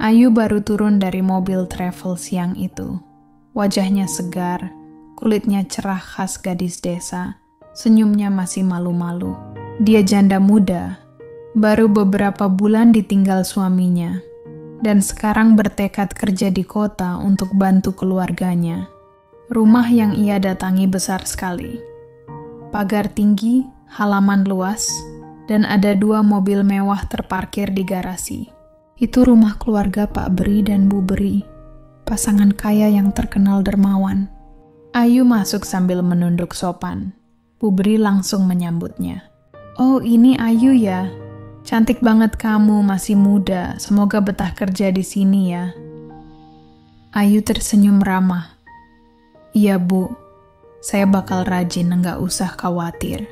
Ayu baru turun dari mobil travel siang itu. Wajahnya segar, kulitnya cerah khas gadis desa, senyumnya masih malu-malu. Dia janda muda, baru beberapa bulan ditinggal suaminya, dan sekarang bertekad kerja di kota untuk bantu keluarganya. Rumah yang ia datangi besar sekali. Pagar tinggi, halaman luas, dan ada 2 mobil mewah terparkir di garasi. Itu rumah keluarga Pak Beri dan Bu Beri, pasangan kaya yang terkenal dermawan. Ayu masuk sambil menunduk sopan. Bu Beri langsung menyambutnya. "Oh, ini Ayu ya? Cantik banget kamu, masih muda. Semoga betah kerja di sini ya." Ayu tersenyum ramah. "Iya, Bu. Saya bakal rajin, nggak usah khawatir."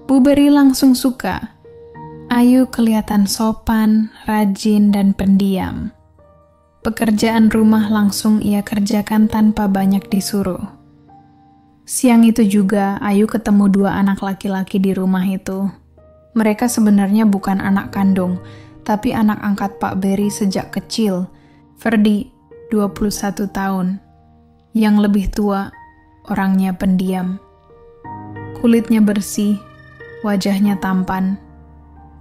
Bu Beri langsung suka. Ayu kelihatan sopan, rajin, dan pendiam. Pekerjaan rumah langsung ia kerjakan tanpa banyak disuruh. Siang itu juga, Ayu ketemu 2 anak laki-laki di rumah itu. Mereka sebenarnya bukan anak kandung, tapi anak angkat Pak Beri sejak kecil. Ferdi, 21 tahun. Yang lebih tua, orangnya pendiam. Kulitnya bersih, wajahnya tampan,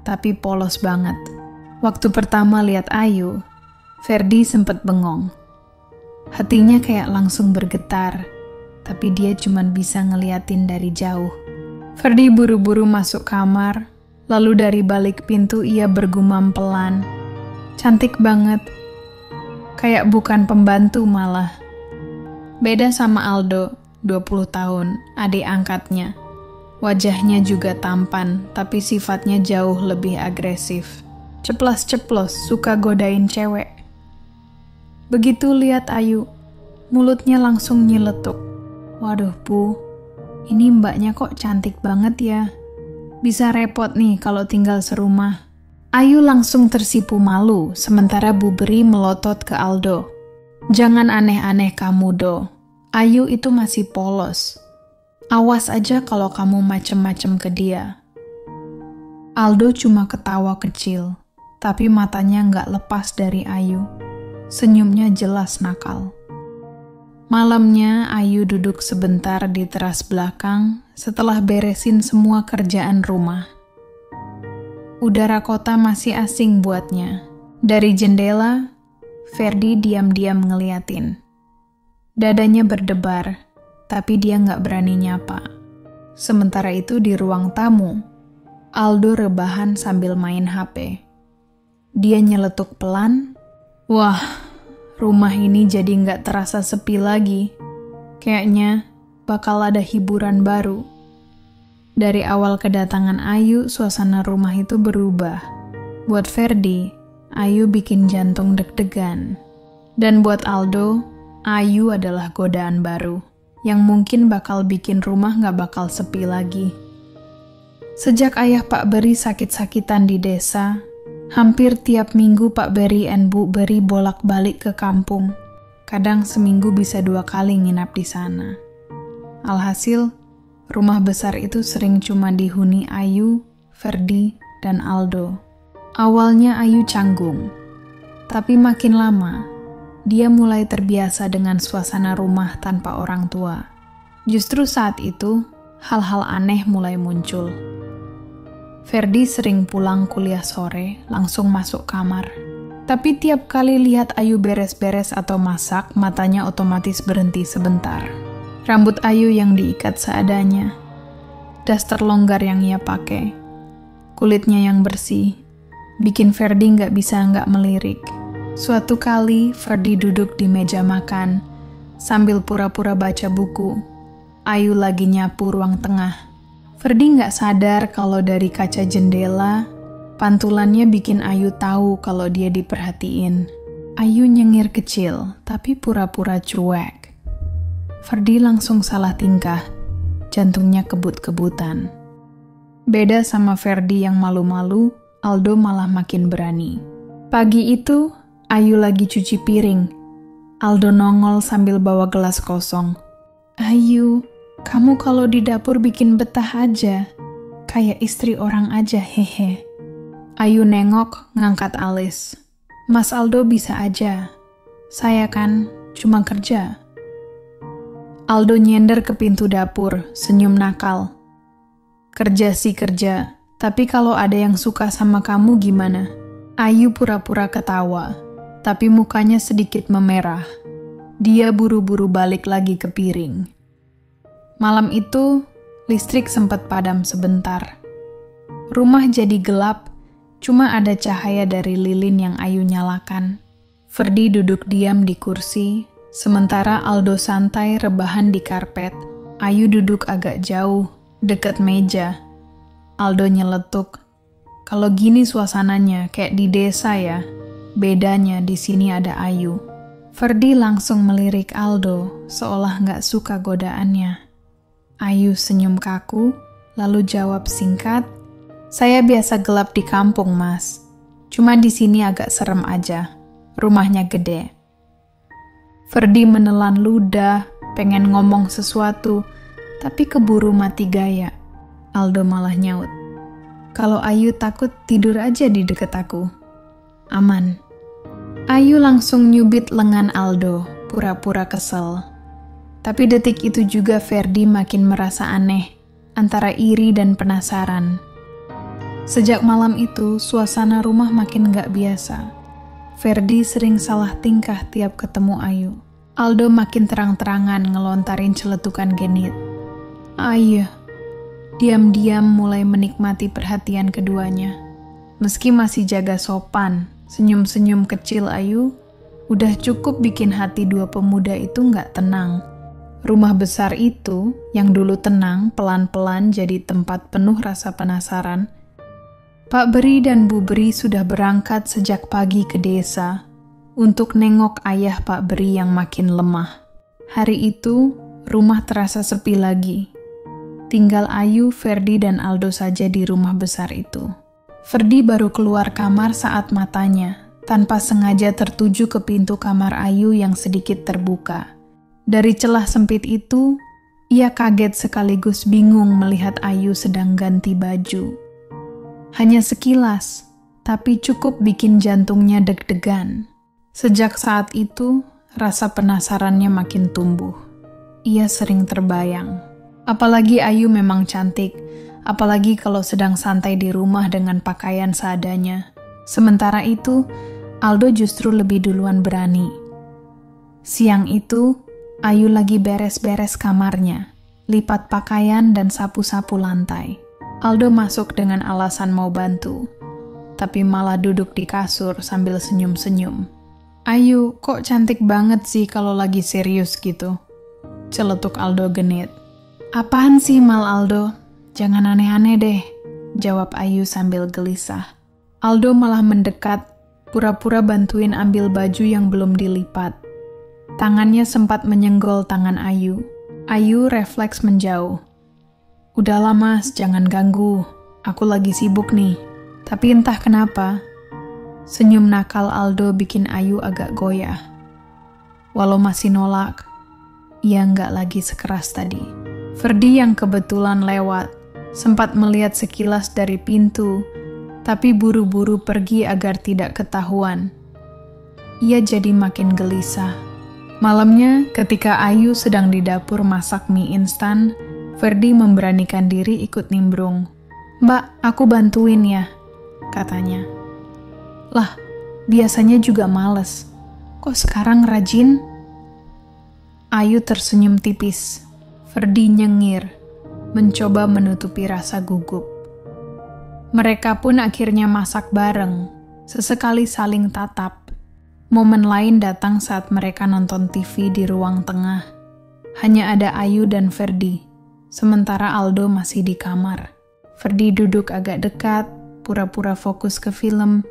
tapi polos banget. Waktu pertama lihat Ayu, Ferdi sempat bengong. Hatinya kayak langsung bergetar, tapi dia cuma bisa ngeliatin dari jauh. Ferdi buru-buru masuk kamar, lalu dari balik pintu ia bergumam pelan. "Cantik banget. Kayak bukan pembantu malah." Beda sama Aldo, 20 tahun, adik angkatnya. Wajahnya juga tampan, tapi sifatnya jauh lebih agresif. Ceplas-ceplos, suka godain cewek. Begitu lihat Ayu, mulutnya langsung nyeletuk. "Waduh, Bu, ini mbaknya kok cantik banget ya. Bisa repot nih kalau tinggal serumah." Ayu langsung tersipu malu, sementara Bu Beri melotot ke Aldo. "Jangan aneh-aneh kamu, Do. Ayu itu masih polos. Awas aja kalau kamu macem-macem ke dia." Aldo cuma ketawa kecil, tapi matanya nggak lepas dari Ayu. Senyumnya jelas nakal. Malamnya, Ayu duduk sebentar di teras belakang setelah beresin semua kerjaan rumah. Udara kota masih asing buatnya. Dari jendela, Ferdi diam-diam ngeliatin. Dadanya berdebar, tapi dia nggak berani nyapa. Sementara itu di ruang tamu, Aldo rebahan sambil main HP. Dia nyeletuk pelan. "Wah, rumah ini jadi nggak terasa sepi lagi. Kayaknya bakal ada hiburan baru." Dari awal kedatangan Ayu, suasana rumah itu berubah. Buat Ferdi, Ayu bikin jantung deg-degan. Dan buat Aldo, Ayu adalah godaan baru yang mungkin bakal bikin rumah gak bakal sepi lagi. Sejak ayah Pak Beri sakit-sakitan di desa, hampir tiap minggu Pak Beri dan Bu Beri bolak-balik ke kampung. Kadang seminggu bisa 2 kali nginap di sana. Alhasil, rumah besar itu sering cuma dihuni Ayu, Ferdi, dan Aldo. Awalnya Ayu canggung, tapi makin lama, dia mulai terbiasa dengan suasana rumah tanpa orang tua. Justru saat itu, hal-hal aneh mulai muncul. Ferdi sering pulang kuliah sore, langsung masuk kamar. Tapi tiap kali lihat Ayu beres-beres atau masak, matanya otomatis berhenti sebentar. Rambut Ayu yang diikat seadanya. Daster longgar yang ia pakai. Kulitnya yang bersih. Bikin Ferdi nggak bisa nggak melirik. Suatu kali, Ferdi duduk di meja makan, sambil pura-pura baca buku. Ayu lagi nyapu ruang tengah. Ferdi nggak sadar kalau dari kaca jendela, pantulannya bikin Ayu tahu kalau dia diperhatiin. Ayu nyengir kecil, tapi pura-pura cuek. Ferdi langsung salah tingkah, jantungnya kebut-kebutan. Beda sama Ferdi yang malu-malu, Aldo malah makin berani. Pagi itu, Ayu lagi cuci piring. Aldo nongol sambil bawa gelas kosong. "Ayu, kamu kalau di dapur bikin betah aja. Kayak istri orang aja, hehe." Ayu nengok, ngangkat alis. Mas Aldo bisa aja. Saya kan cuma kerja. Aldo nyender ke pintu dapur, senyum nakal. Kerja sih kerja, tapi kalau ada yang suka sama kamu gimana? Ayu pura-pura ketawa, tapi mukanya sedikit memerah. Dia buru-buru balik lagi ke piring. Malam itu, listrik sempat padam sebentar. Rumah jadi gelap, cuma ada cahaya dari lilin yang Ayu nyalakan. Ferdi duduk diam di kursi, sementara Aldo santai rebahan di karpet. Ayu duduk agak jauh, dekat meja. Aldo nyeletuk, "Kalau gini suasananya kayak di desa ya. Bedanya di sini ada Ayu." Ferdi langsung melirik Aldo, seolah nggak suka godaannya. Ayu senyum kaku, lalu jawab singkat, "Saya biasa gelap di kampung, Mas. Cuma di sini agak serem aja. Rumahnya gede." Ferdi menelan ludah, pengen ngomong sesuatu, tapi keburu mati gaya. Aldo malah nyaut, "Kalau Ayu takut, tidur aja di deket aku. Aman." Ayu langsung nyubit lengan Aldo, pura-pura kesel. Tapi detik itu juga Ferdi makin merasa aneh, antara iri dan penasaran. Sejak malam itu, suasana rumah makin gak biasa. Ferdi sering salah tingkah tiap ketemu Ayu. Aldo makin terang-terangan ngelontarin celetukan genit. Ayu diam-diam mulai menikmati perhatian keduanya. Meski masih jaga sopan, senyum-senyum kecil Ayu udah cukup bikin hati dua pemuda itu gak tenang. Rumah besar itu, yang dulu tenang, pelan-pelan jadi tempat penuh rasa penasaran. Pak Beri dan Bu Beri sudah berangkat sejak pagi ke desa untuk nengok ayah Pak Beri yang makin lemah. Hari itu, rumah terasa sepi lagi. Tinggal Ayu, Ferdi, dan Aldo saja di rumah besar itu. Ferdi baru keluar kamar saat matanya, tanpa sengaja tertuju ke pintu kamar Ayu yang sedikit terbuka. Dari celah sempit itu, ia kaget sekaligus bingung melihat Ayu sedang ganti baju. Hanya sekilas, tapi cukup bikin jantungnya deg-degan. Sejak saat itu, rasa penasarannya makin tumbuh. Ia sering terbayang. Apalagi Ayu memang cantik, apalagi kalau sedang santai di rumah dengan pakaian seadanya. Sementara itu, Aldo justru lebih duluan berani. Siang itu, Ayu lagi beres-beres kamarnya, lipat pakaian dan sapu-sapu lantai. Aldo masuk dengan alasan mau bantu, tapi malah duduk di kasur sambil senyum-senyum. "Ayu, kok cantik banget sih kalau lagi serius gitu?" Celetuk Aldo genit. "Apaan sih Mal Aldo? Jangan aneh-aneh deh," jawab Ayu sambil gelisah. Aldo malah mendekat, pura-pura bantuin ambil baju yang belum dilipat. Tangannya sempat menyenggol tangan Ayu. Ayu refleks menjauh. "Udahlah Mas, jangan ganggu. Aku lagi sibuk nih." Tapi entah kenapa, senyum nakal Aldo bikin Ayu agak goyah. Walau masih nolak, ia nggak lagi sekeras tadi. Ferdi yang kebetulan lewat, sempat melihat sekilas dari pintu, tapi buru-buru pergi agar tidak ketahuan. Ia jadi makin gelisah. Malamnya, ketika Ayu sedang di dapur masak mie instan, Ferdi memberanikan diri ikut nimbrung. "Mbak, aku bantuin ya," katanya. "Lah, biasanya juga males. Kok sekarang rajin?" Ayu tersenyum tipis. Ferdi nyengir, mencoba menutupi rasa gugup. Mereka pun akhirnya masak bareng, sesekali saling tatap. Momen lain datang saat mereka nonton TV di ruang tengah. Hanya ada Ayu dan Ferdi, sementara Aldo masih di kamar. Ferdi duduk agak dekat, pura-pura fokus ke film,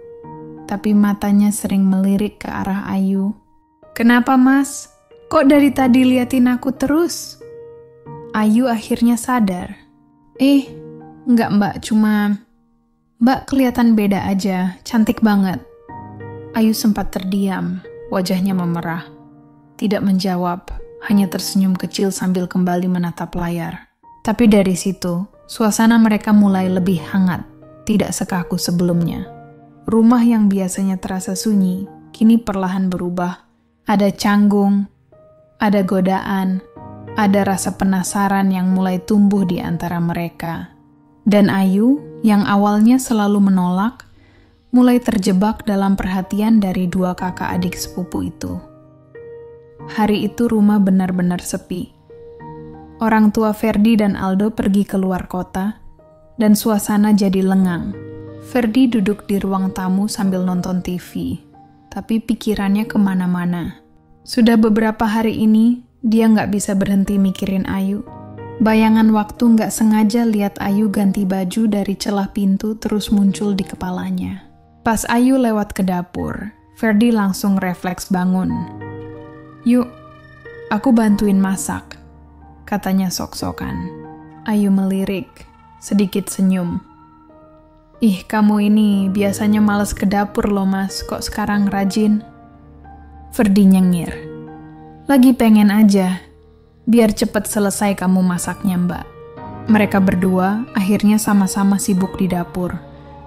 tapi matanya sering melirik ke arah Ayu. "Kenapa Mas? Kok dari tadi liatin aku terus?" Ayu akhirnya sadar. Enggak Mbak, cuma Mbak kelihatan beda aja, cantik banget." Ayu sempat terdiam, wajahnya memerah. Tidak menjawab, hanya tersenyum kecil sambil kembali menatap layar. Tapi dari situ, suasana mereka mulai lebih hangat, tidak sekaku sebelumnya. Rumah yang biasanya terasa sunyi, kini perlahan berubah. Ada canggung, ada godaan, ada rasa penasaran yang mulai tumbuh di antara mereka. Dan Ayu, yang awalnya selalu menolak, mulai terjebak dalam perhatian dari dua kakak adik sepupu itu. Hari itu rumah benar-benar sepi. Orang tua Ferdi dan Aldo pergi keluar kota, dan suasana jadi lengang. Ferdi duduk di ruang tamu sambil nonton TV, tapi pikirannya kemana-mana. Sudah beberapa hari ini, dia nggak bisa berhenti mikirin Ayu. Bayangan waktu nggak sengaja lihat Ayu ganti baju dari celah pintu terus muncul di kepalanya. Pas Ayu lewat ke dapur, Ferdi langsung refleks bangun. "Yuk, aku bantuin masak," katanya sok-sokan. Ayu melirik, sedikit senyum. "Ih, kamu ini biasanya malas ke dapur loh mas, kok sekarang rajin?" Ferdi nyengir. "Lagi pengen aja, biar cepet selesai kamu masaknya mbak." Mereka berdua akhirnya sama-sama sibuk di dapur.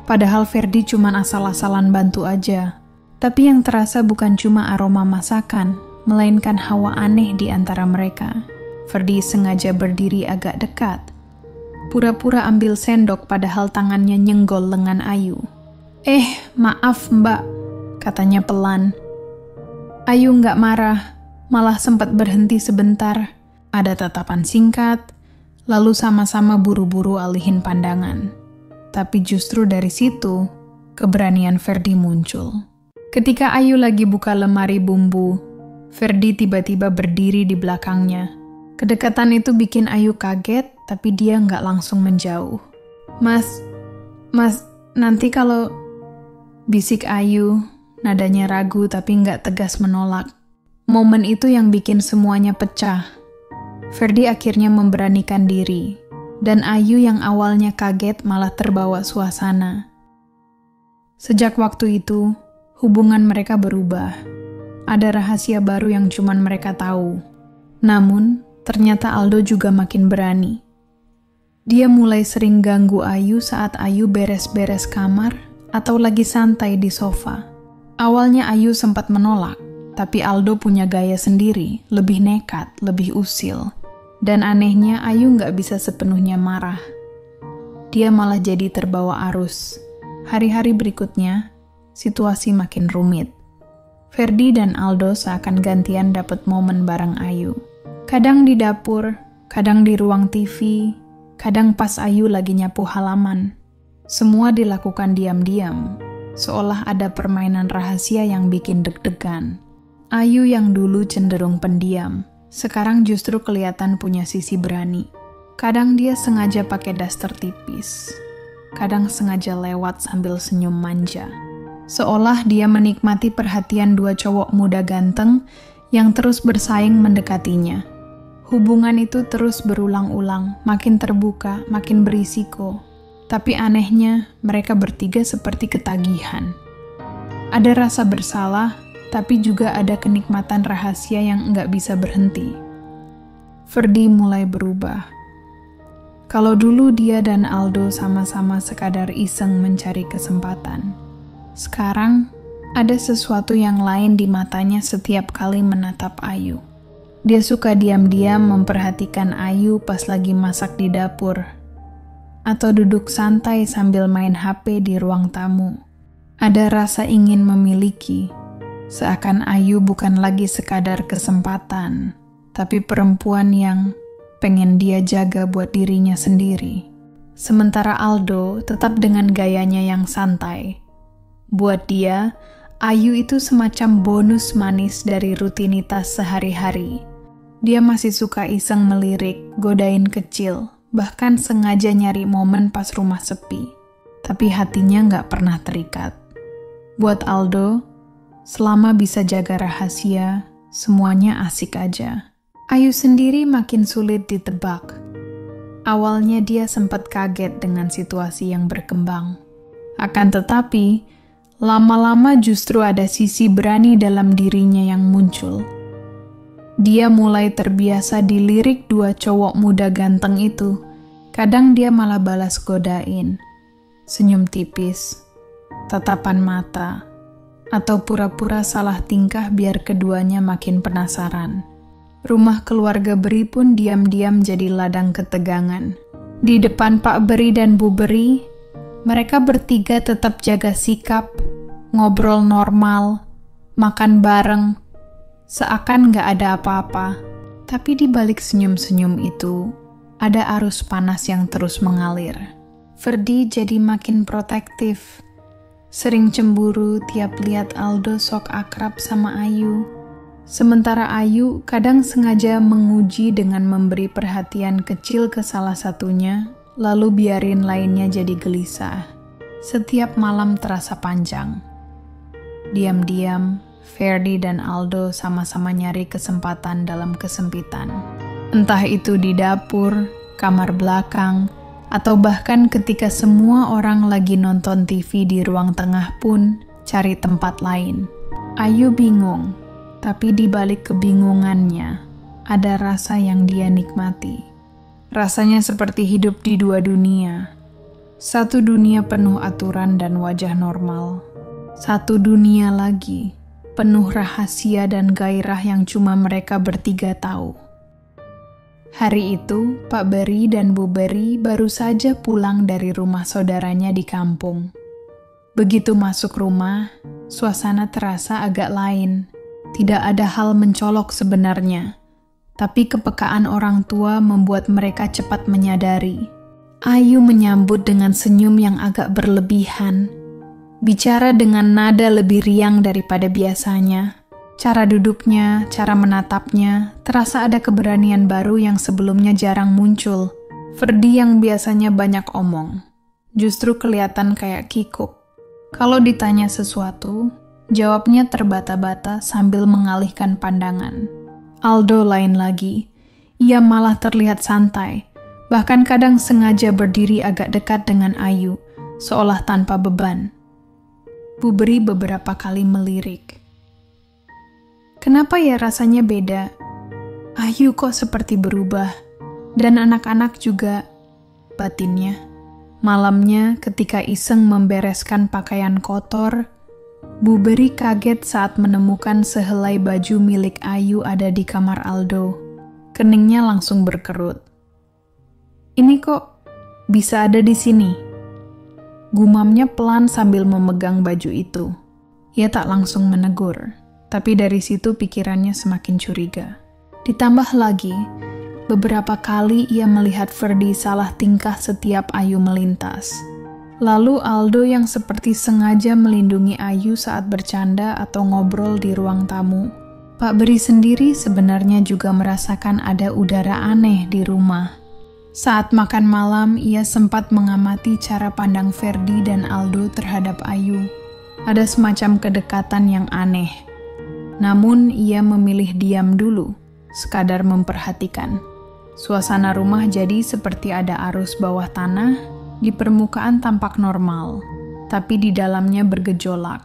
Padahal Ferdi cuma asal-asalan bantu aja. Tapi yang terasa bukan cuma aroma masakan, melainkan hawa aneh di antara mereka. Ferdi sengaja berdiri agak dekat. Pura-pura ambil sendok padahal tangannya nyenggol lengan Ayu. Maaf mbak," katanya pelan. Ayu nggak marah, malah sempat berhenti sebentar. Ada tatapan singkat, lalu sama-sama buru-buru alihin pandangan. Tapi justru dari situ, keberanian Ferdi muncul. Ketika Ayu lagi buka lemari bumbu, Ferdi tiba-tiba berdiri di belakangnya. Kedekatan itu bikin Ayu kaget, tapi dia nggak langsung menjauh. Mas, nanti kalau..." bisik Ayu, nadanya ragu tapi nggak tegas menolak. Momen itu yang bikin semuanya pecah. Ferdi akhirnya memberanikan diri, dan Ayu yang awalnya kaget malah terbawa suasana. Sejak waktu itu, hubungan mereka berubah. Ada rahasia baru yang cuman mereka tahu. Namun, ternyata Aldo juga makin berani. Dia mulai sering ganggu Ayu saat Ayu beres-beres kamar atau lagi santai di sofa. Awalnya Ayu sempat menolak, tapi Aldo punya gaya sendiri, lebih nekat, lebih usil. Dan anehnya Ayu nggak bisa sepenuhnya marah. Dia malah jadi terbawa arus. Hari-hari berikutnya, situasi makin rumit. Ferdi dan Aldo seakan gantian dapat momen bareng Ayu. Kadang di dapur, kadang di ruang TV, kadang pas Ayu lagi nyapu halaman. Semua dilakukan diam-diam, seolah ada permainan rahasia yang bikin deg-degan. Ayu yang dulu cenderung pendiam, sekarang justru kelihatan punya sisi berani. Kadang dia sengaja pakai daster tipis, kadang sengaja lewat sambil senyum manja. Seolah dia menikmati perhatian dua cowok muda ganteng yang terus bersaing mendekatinya. Hubungan itu terus berulang-ulang, makin terbuka, makin berisiko. Tapi anehnya, mereka bertiga seperti ketagihan. Ada rasa bersalah, tapi juga ada kenikmatan rahasia yang nggak bisa berhenti. Ferdi mulai berubah. Kalau dulu dia dan Aldo sama-sama sekadar iseng mencari kesempatan, sekarang ada sesuatu yang lain di matanya setiap kali menatap Ayu. Dia suka diam-diam memperhatikan Ayu pas lagi masak di dapur, atau duduk santai sambil main HP di ruang tamu. Ada rasa ingin memiliki, seakan Ayu bukan lagi sekadar kesempatan, tapi perempuan yang pengen dia jaga buat dirinya sendiri. Sementara Aldo tetap dengan gayanya yang santai. Buat dia, Ayu itu semacam bonus manis dari rutinitas sehari-hari. Dia masih suka iseng melirik, godain kecil, bahkan sengaja nyari momen pas rumah sepi. Tapi hatinya nggak pernah terikat. Buat Aldo, selama bisa jaga rahasia, semuanya asik aja. Ayu sendiri makin sulit ditebak. Awalnya dia sempat kaget dengan situasi yang berkembang. Akan tetapi, lama-lama justru ada sisi berani dalam dirinya yang muncul. Dia mulai terbiasa dilirik dua cowok muda ganteng itu. Kadang dia malah balas godain. Senyum tipis, tatapan mata, atau pura-pura salah tingkah biar keduanya makin penasaran. Rumah keluarga Beri pun diam-diam jadi ladang ketegangan. Di depan Pak Beri dan Bu Beri, mereka bertiga tetap jaga sikap, ngobrol normal, makan bareng, seakan gak ada apa-apa. Tapi di balik senyum-senyum itu, ada arus panas yang terus mengalir. Ferdi jadi makin protektif. Sering cemburu tiap lihat Aldo sok akrab sama Ayu. Sementara Ayu kadang sengaja menguji dengan memberi perhatian kecil ke salah satunya, lalu biarin lainnya jadi gelisah. Setiap malam terasa panjang. Diam-diam, Ferdi dan Aldo sama-sama nyari kesempatan dalam kesempitan. Entah itu di dapur, kamar belakang, atau bahkan ketika semua orang lagi nonton TV di ruang tengah pun cari tempat lain. Ayu bingung, tapi di balik kebingungannya ada rasa yang dia nikmati. Rasanya seperti hidup di dua dunia. Satu dunia penuh aturan dan wajah normal. Satu dunia lagi penuh rahasia dan gairah yang cuma mereka bertiga tahu. Hari itu, Pak Beri dan Bu Beri baru saja pulang dari rumah saudaranya di kampung. Begitu masuk rumah, suasana terasa agak lain. Tidak ada hal mencolok sebenarnya, tapi kepekaan orang tua membuat mereka cepat menyadari. Ayu menyambut dengan senyum yang agak berlebihan, bicara dengan nada lebih riang daripada biasanya. Cara duduknya, cara menatapnya, terasa ada keberanian baru yang sebelumnya jarang muncul. Ferdi yang biasanya banyak omong, justru kelihatan kayak kikuk. Kalau ditanya sesuatu, jawabnya terbata-bata sambil mengalihkan pandangan. Aldo lain lagi, ia malah terlihat santai, bahkan kadang sengaja berdiri agak dekat dengan Ayu, seolah tanpa beban. Bu Beri beberapa kali melirik. Kenapa ya rasanya beda? Ayu kok seperti berubah, dan anak-anak juga, batinnya. Malamnya ketika iseng membereskan pakaian kotor, Bu Beri kaget saat menemukan sehelai baju milik Ayu ada di kamar Aldo. Keningnya langsung berkerut. Ini kok bisa ada di sini? Gumamnya pelan sambil memegang baju itu. Ia tak langsung menegur. Tapi dari situ pikirannya semakin curiga. Ditambah lagi, beberapa kali ia melihat Ferdi salah tingkah setiap Ayu melintas. Lalu Aldo yang seperti sengaja melindungi Ayu saat bercanda atau ngobrol di ruang tamu. Pak Beri sendiri sebenarnya juga merasakan ada udara aneh di rumah. Saat makan malam, ia sempat mengamati cara pandang Ferdi dan Aldo terhadap Ayu. Ada semacam kedekatan yang aneh. Namun ia memilih diam dulu, sekadar memperhatikan. Suasana rumah jadi seperti ada arus bawah tanah, di permukaan tampak normal, tapi di dalamnya bergejolak.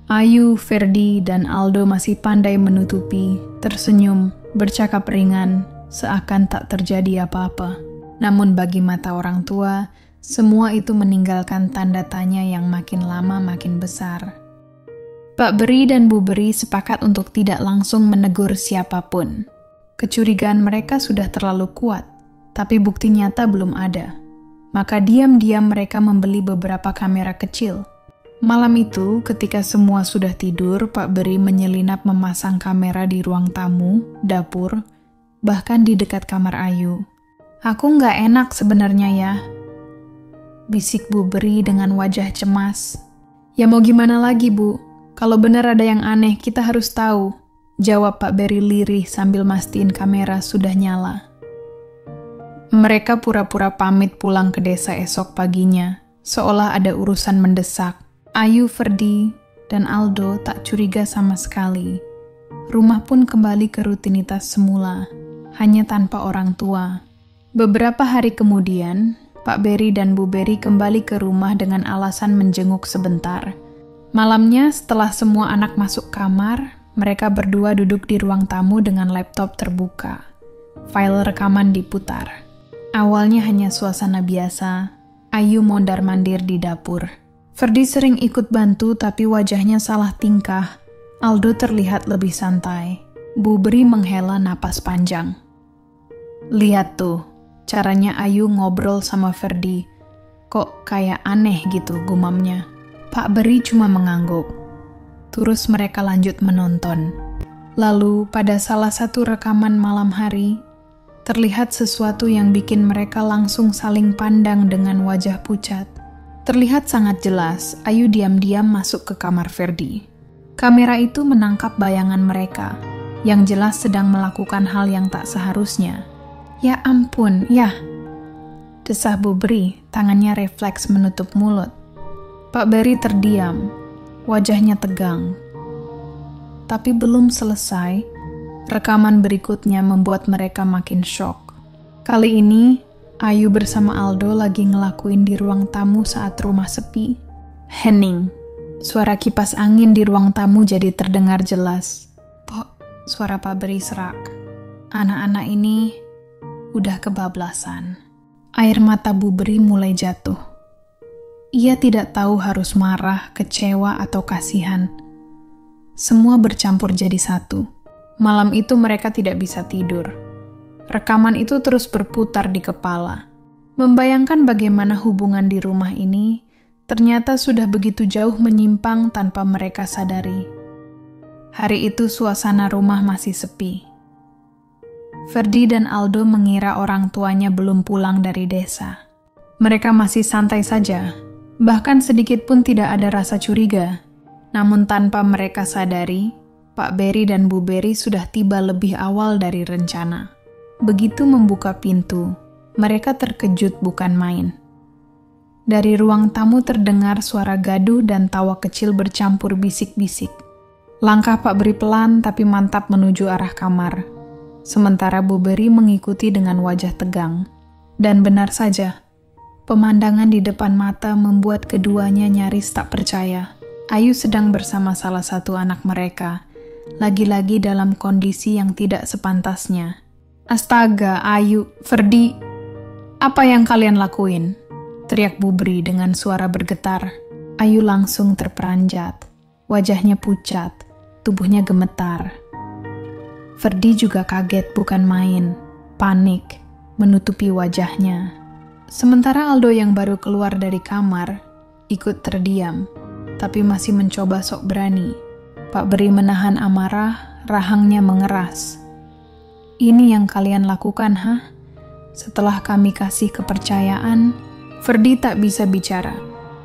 Ayu, Ferdi, dan Aldo masih pandai menutupi, tersenyum, bercakap ringan, seakan tak terjadi apa-apa. Namun bagi mata orang tua, semua itu meninggalkan tanda tanya yang makin lama makin besar. Pak Beri dan Bu Beri sepakat untuk tidak langsung menegur siapapun. Kecurigaan mereka sudah terlalu kuat, tapi bukti nyata belum ada. Maka diam-diam mereka membeli beberapa kamera kecil. Malam itu, ketika semua sudah tidur, Pak Beri menyelinap memasang kamera di ruang tamu, dapur, bahkan di dekat kamar Ayu. Aku nggak enak sebenarnya ya, bisik Bu Beri dengan wajah cemas. Ya mau gimana lagi, Bu? Kalau benar ada yang aneh, kita harus tahu, jawab Pak Beri lirih sambil mastiin kamera sudah nyala. Mereka pura-pura pamit pulang ke desa esok paginya, seolah ada urusan mendesak. Ayu, Ferdi, dan Aldo tak curiga sama sekali. Rumah pun kembali ke rutinitas semula, hanya tanpa orang tua. Beberapa hari kemudian, Pak Beri dan Bu Beri kembali ke rumah dengan alasan menjenguk sebentar. Malamnya, setelah semua anak masuk kamar, mereka berdua duduk di ruang tamu dengan laptop terbuka. File rekaman diputar. Awalnya hanya suasana biasa, Ayu mondar-mandir di dapur. Ferdi sering ikut bantu tapi wajahnya salah tingkah. Aldo terlihat lebih santai. Bu Beri menghela napas panjang. Lihat tuh, caranya Ayu ngobrol sama Ferdi. Kok kayak aneh gitu gumamnya. Pak Beri cuma mengangguk. Terus mereka lanjut menonton. Lalu pada salah satu rekaman malam hari, terlihat sesuatu yang bikin mereka langsung saling pandang dengan wajah pucat. Terlihat sangat jelas, Ayu diam-diam masuk ke kamar Ferdi. Kamera itu menangkap bayangan mereka, yang jelas sedang melakukan hal yang tak seharusnya. Ya ampun, ya. Desah Bu Beri, tangannya refleks menutup mulut. Pak Beri terdiam, wajahnya tegang. Tapi belum selesai, rekaman berikutnya membuat mereka makin shock. Kali ini, Ayu bersama Aldo lagi ngelakuin di ruang tamu saat rumah sepi. Hening. Suara kipas angin di ruang tamu jadi terdengar jelas. Pok, suara Pak Beri serak. Anak-anak ini udah kebablasan. Air mata Bu Beri mulai jatuh. Ia tidak tahu harus marah, kecewa, atau kasihan. Semua bercampur jadi satu. Malam itu mereka tidak bisa tidur. Rekaman itu terus berputar di kepala. Membayangkan bagaimana hubungan di rumah ini ternyata sudah begitu jauh menyimpang tanpa mereka sadari. Hari itu suasana rumah masih sepi. Ferdi dan Aldo mengira orang tuanya belum pulang dari desa. Mereka masih santai saja, bahkan sedikit pun tidak ada rasa curiga. Namun tanpa mereka sadari, Pak Beri dan Bu Beri sudah tiba lebih awal dari rencana. Begitu membuka pintu, mereka terkejut bukan main. Dari ruang tamu terdengar suara gaduh dan tawa kecil bercampur bisik-bisik. Langkah Pak Beri pelan tapi mantap menuju arah kamar. Sementara Bu Beri mengikuti dengan wajah tegang. Dan benar saja, pemandangan di depan mata membuat keduanya nyaris tak percaya. Ayu sedang bersama salah satu anak mereka, lagi-lagi dalam kondisi yang tidak sepantasnya. Astaga, Ayu, Ferdi, apa yang kalian lakuin? Teriak Bu Beri dengan suara bergetar. Ayu langsung terperanjat. Wajahnya pucat, tubuhnya gemetar. Ferdi juga kaget bukan main, panik, menutupi wajahnya. Sementara Aldo yang baru keluar dari kamar, ikut terdiam, tapi masih mencoba sok berani. Pak Beri menahan amarah, rahangnya mengeras. Ini yang kalian lakukan, hah? Setelah kami kasih kepercayaan, Ferdi tak bisa bicara.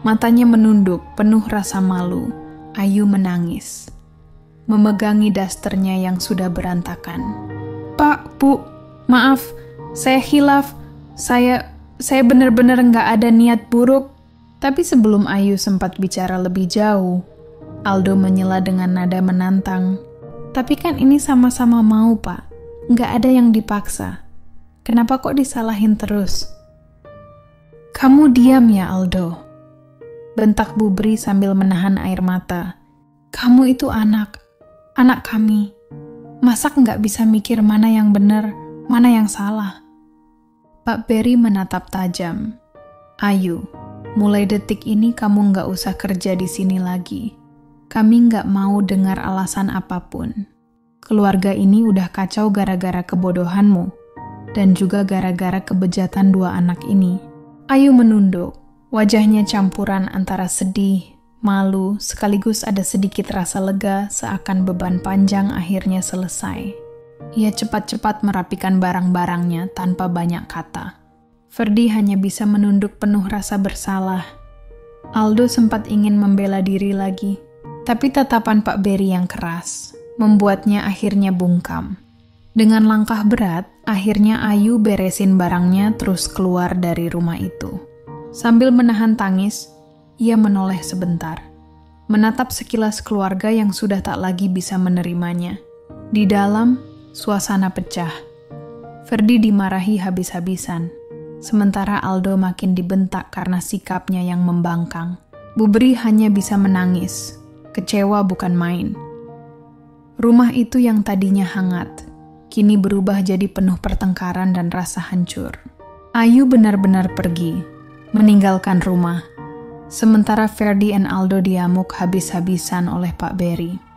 Matanya menunduk, penuh rasa malu. Ayu menangis, memegangi dasternya yang sudah berantakan. Pak, Bu, maaf, saya khilaf. Saya benar-benar nggak ada niat buruk. Tapi sebelum Ayu sempat bicara lebih jauh, Aldo menyela dengan nada menantang. Tapi kan ini sama-sama mau, Pak. Nggak ada yang dipaksa. Kenapa kok disalahin terus? Kamu diam ya, Aldo. Bentak Bu Beri sambil menahan air mata. Kamu itu anak kami. Masa nggak bisa mikir mana yang benar, mana yang salah? Pak Beri menatap tajam. Ayu, mulai detik ini kamu nggak usah kerja di sini lagi. Kami nggak mau dengar alasan apapun. Keluarga ini udah kacau gara-gara kebodohanmu, dan juga gara-gara kebejatan dua anak ini. Ayu menunduk, wajahnya campuran antara sedih, malu, sekaligus ada sedikit rasa lega seakan beban panjang akhirnya selesai. Ia cepat-cepat merapikan barang-barangnya tanpa banyak kata. Ferdi hanya bisa menunduk penuh rasa bersalah. Aldo sempat ingin membela diri lagi, tapi tatapan Pak Beri yang keras membuatnya akhirnya bungkam. Dengan langkah berat, akhirnya Ayu beresin barangnya terus keluar dari rumah itu. Sambil menahan tangis, ia menoleh sebentar, menatap sekilas keluarga yang sudah tak lagi bisa menerimanya. Di dalam, suasana pecah. Ferdi dimarahi habis-habisan, sementara Aldo makin dibentak karena sikapnya yang membangkang. Bu Beri hanya bisa menangis, kecewa bukan main. Rumah itu yang tadinya hangat, kini berubah jadi penuh pertengkaran dan rasa hancur. Ayu benar-benar pergi, meninggalkan rumah. Sementara Ferdi dan Aldo diamuk habis-habisan oleh Pak Berry.